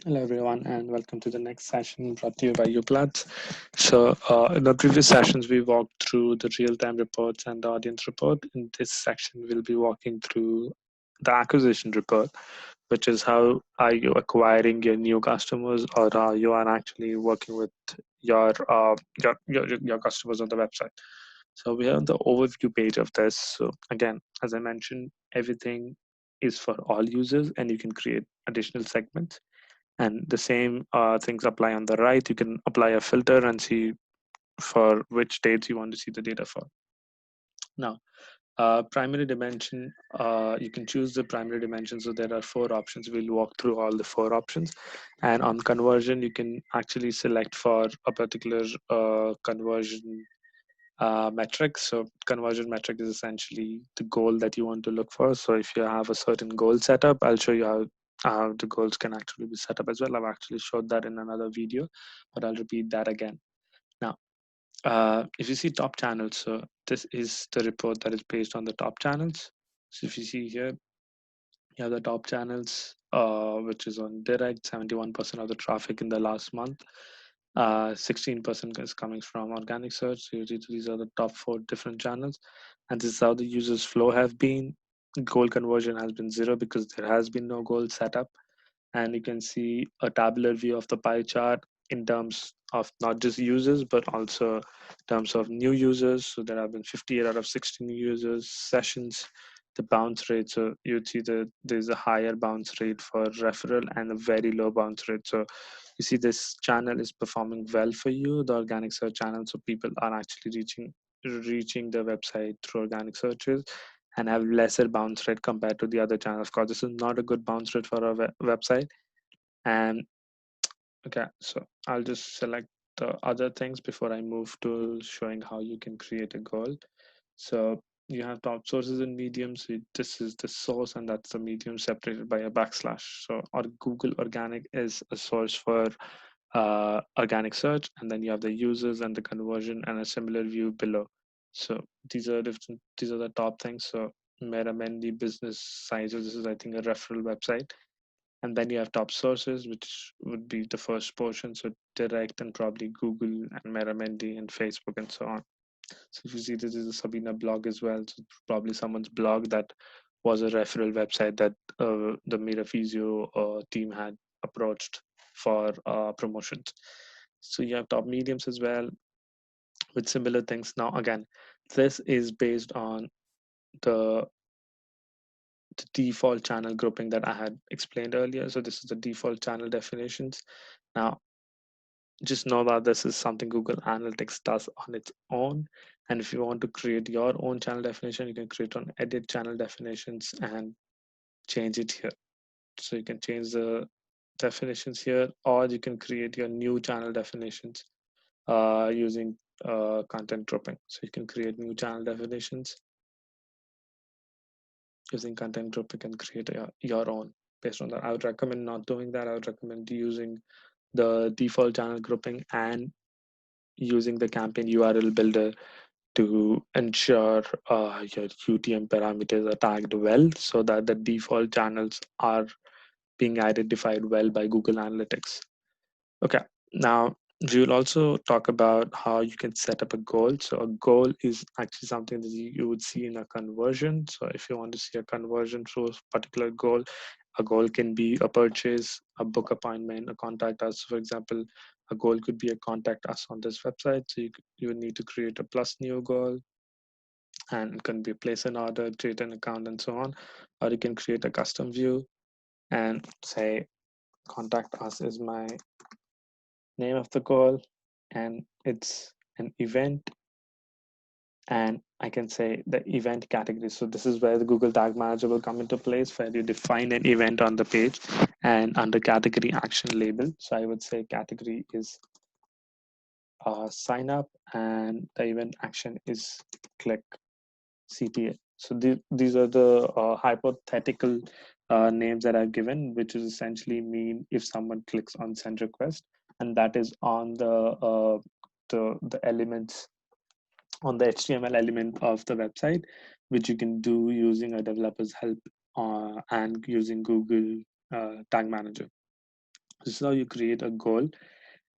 Hello, everyone, and welcome to the next session brought to you by Uplatz. In the previous sessions, we walked through the real-time reports and the audience report. In this section, we'll be walking through the acquisition report, which is how are you acquiring your new customers, or how you are actually working with your customers on the website. So we have the overview page of this. So again, as I mentioned, everything is for all users, and you can create additional segments, and the same things apply on the right. You can apply a filter and see for which dates you want to see the data for. Now, primary dimension, you can choose the primary dimension. So there are 4 options. We'll walk through all the 4 options. And on conversion, you can actually select for a particular conversion metric. So conversion metric is essentially the goal that you want to look for. So if you have a certain goal set up, I'll show you how the goals can actually be set up as well. I've actually showed that in another video, but I'll repeat that again. Now, if you see top channels, so this is the report that is based on the top channels. So if you see here, you have the top channels, which is on direct, 71% of the traffic in the last month. 16% is coming from organic search. So these are the top 4 different channels. And this is how the users flow have been. Goal conversion has been 0 because there has been no goal set up. And you can see a tabular view of the pie chart in terms of not just users, but also in terms of new users. So there have been 58 out of 60 new users, sessions, the bounce rate. So you'd see that there's a higher bounce rate for referral and a very low bounce rate. So you see this channel is performing well for you, the organic search channel. So people are actually reaching the website through organic searches and have lesser bounce rate compared to the other channels. Of course, this is not a good bounce rate for a website. And okay, so I'll just select the other things before I move to showing how you can create a goal. So you have top sources and mediums. So this is the source, and that's the medium separated by a backslash. So our Google Organic is a source for organic search, and then you have the users and the conversion and a similar view below. So these are different. These are the top things. So Meramendi business sizes. This is, I think, a referral website. And then you have top sources, which would be the first portion. So direct and probably Google and Meramendi and Facebook and so on. So if you see, this is a Sabina blog as well. So probably someone's blog that was a referral website that the Mira Physio team had approached for promotions. So you have top mediums as well with similar things. Now, again, this is based on the default channel grouping that I had explained earlier. So this is the default channel definitions. Now, just know that this is something Google Analytics does on its own. And if you want to create your own channel definition, you can create on edit channel definitions and change it here. So you can change the definitions here, or you can create your new channel definitions using content grouping. So you can create new channel definitions using content grouping and create your own based on that. I would recommend not doing that. I would recommend using the default channel grouping and using the campaign URL builder to ensure your UTM parameters are tagged well so that the default channels are being identified well by Google Analytics. Okay, now we will also talk about how you can set up a goal. So a goal is actually something that you would see in a conversion. So if you want to see a conversion through a particular goal, a goal can be a purchase, a book appointment, a contact us. For example, a goal could be a contact us on this website. So you would need to create a plus new goal, and it can be place an order, create an account, and so on. Or you can create a custom view and say contact us is my name of the goal, and it's an event, and I can say the event category. So this is where the Google Tag Manager will come into place, where you define an event on the page and under category action label. So I would say category is sign up, and the event action is click CTA. So these are the hypothetical names that I've given, which is essentially mean if someone clicks on send request, and that is on the elements on the HTML element of the website, which you can do using a developer's help and using Google Tag Manager. This is how you create a goal,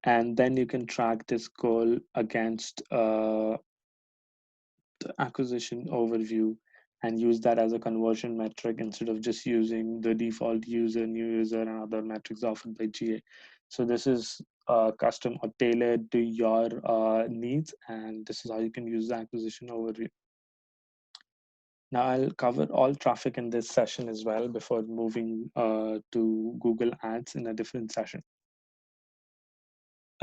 and then you can track this goal against the acquisition overview and use that as a conversion metric instead of just using the default user, new user, and other metrics offered by GA. So this is custom or tailored to your needs, and this is how you can use the acquisition overview. Now I'll cover all traffic in this session as well before moving to Google Ads in a different session.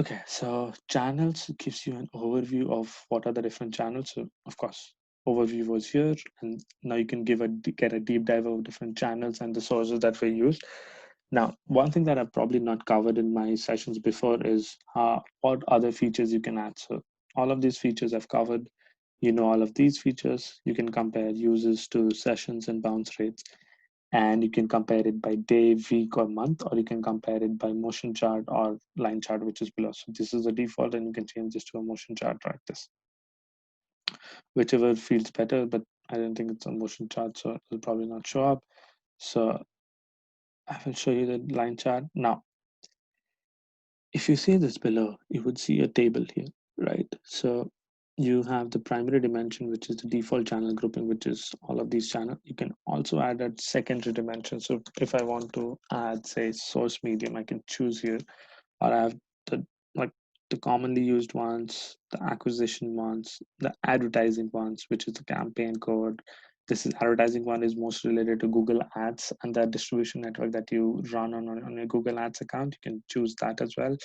Okay, so channels gives you an overview of what are the different channels. So of course, overview was here, and now you can get a deep dive of different channels and the sources that were used. Now, one thing that I've probably not covered in my sessions before is what other features you can add. So all of these features I've covered. You know all of these features. You can compare users to sessions and bounce rates, and you can compare it by day, week, or month, or you can compare it by motion chart or line chart, which is below. So this is the default, and you can change this to a motion chart like this, whichever feels better, but I don't think it's a motion chart, so it'll probably not show up. So I will show you the line chart. Now, if you see this below, you would see a table here, right? So you have the primary dimension, which is the default channel grouping, which is all of these channels. You can also add a secondary dimension. So if I want to add, say, source medium, I can choose here, or I have the like the commonly used ones, the acquisition ones, the advertising ones, which is the campaign code. This is advertising one is most related to Google Ads and the distribution network that you run on your Google Ads account. You can choose that as well.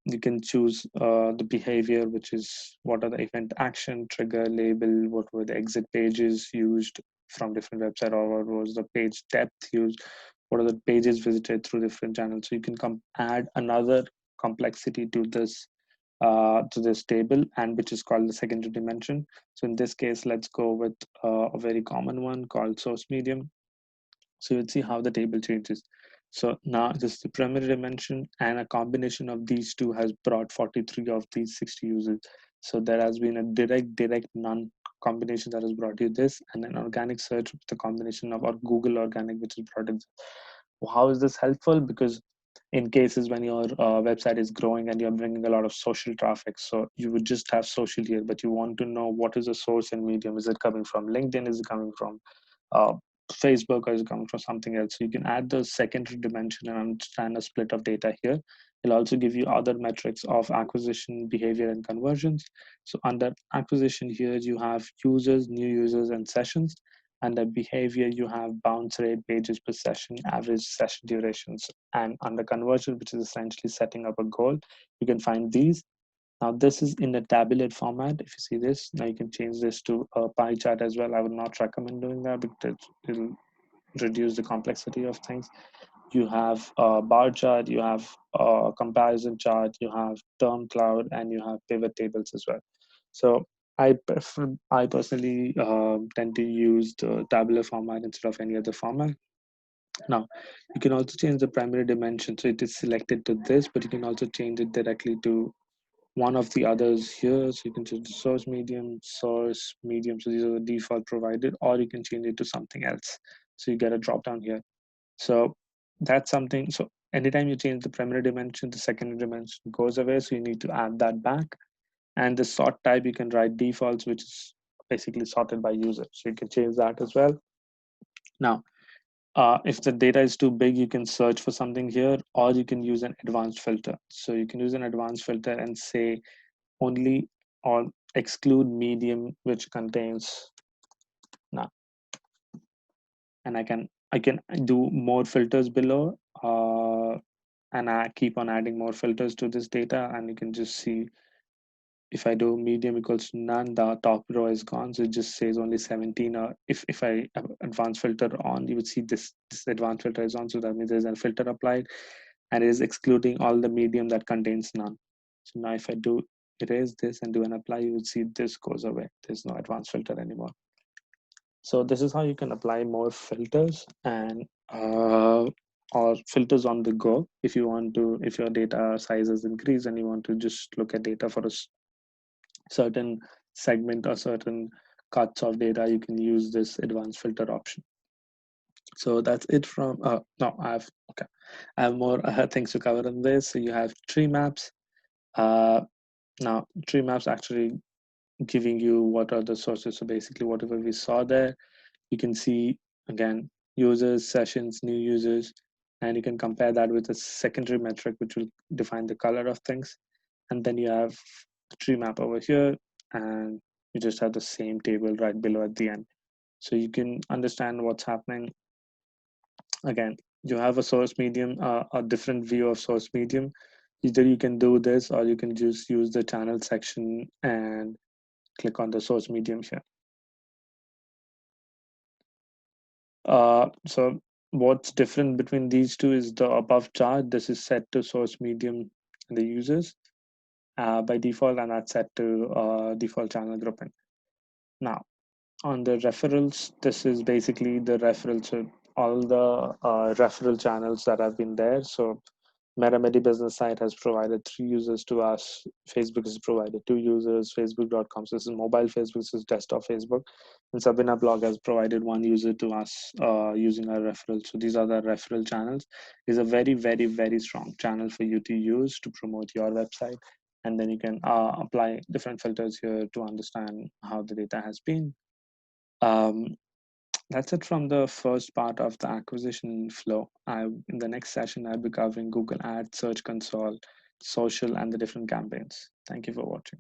You can choose the behavior, which is what are the event action, trigger, label, what were the exit pages used from different website, or what was the page depth used, what are the pages visited through different channels. So you can add another complexity to this table, and which is called the secondary dimension. So in this case, let's go with a very common one called source medium. So you'll see how the table changes. So now this is the primary dimension, and a combination of these two has brought 43 of these 60 users. So there has been a direct, none combination that has brought you this, and an organic search with the combination of our Google organic, which is brought in. How is this helpful? Because in cases when your website is growing and you're bringing a lot of social traffic, so you would just have social here, but you want to know what is the source and medium. Is it coming from LinkedIn? Is it coming from uh, Facebook, or is it coming from something else? So you can add the secondary dimension and understand a split of data here. It'll also give you other metrics of acquisition, behavior, and conversions. So under acquisition here, you have users, new users, and sessions. Under behavior, you have bounce rate, pages per session, average session durations. And under conversion, which is essentially setting up a goal, you can find these. Now this is in a tabular format. If you see this, now you can change this to a pie chart as well. I would not recommend doing that because it'll reduce the complexity of things. You have a bar chart, you have a comparison chart, you have term cloud, and you have pivot tables as well. So I personally tend to use the tabular format instead of any other format. Now, you can also change the primary dimension. So it is selected to this, but you can also change it directly to one of the others here. So you can choose the source medium. So these are the default provided, or you can change it to something else. So you get a drop down here. So that's something. So anytime you change the primary dimension, the secondary dimension goes away. So you need to add that back. And the sort type, you can write defaults, which is basically sorted by user. So you can change that as well. Now, if the data is too big, you can search for something here, or you can use an advanced filter. So you can use an advanced filter and say only or exclude medium which contains now. And I can do more filters below, and I keep on adding more filters to this data, and you can just see if I do medium equals to none, the top row is gone. So it just says only 17. Or if I have advanced filter on, you would see this advanced filter is on. So that means there's a filter applied, and it is excluding all the medium that contains none. So now if I do erase this and do an apply, you would see this goes away. There's no advanced filter anymore. So this is how you can apply more filters and or filters on the go if you want to, if your data size is increased and you want to just look at data for a certain segment or certain cuts of data, you can use this advanced filter option. So that's it from, no, okay. I have more things to cover in this. So you have tree maps. Uh, Now, tree maps actually giving you what are the sources. So basically, whatever we saw there, you can see again users, sessions, new users, and you can compare that with a secondary metric, which will define the color of things. And then you have a tree map over here, and you just have the same table right below at the end. So you can understand what's happening. Again, you have a source medium, a different view of source medium. Either you can do this, or you can just use the channel section and click on the source medium here. So what's different between these two is the above chart. This is set to source medium and the users by default, and that's set to default channel grouping. Now, on the referrals, this is basically the referrals. So all the referral channels that have been there. So MetaMedi business site has provided 3 users to us. Facebook has provided 2 users. Facebook.com, so this is mobile Facebook, this is desktop Facebook. And Sabina blog has provided 1 user to us using our referral. So these are the referral channels. It's a very, very, very strong channel for you to use to promote your website. And then you can apply different filters here to understand how the data has been. Um, that's it from the first part of the acquisition flow. In the next session, I'll be covering Google Ads, Search Console, social, and the different campaigns. Thank you for watching.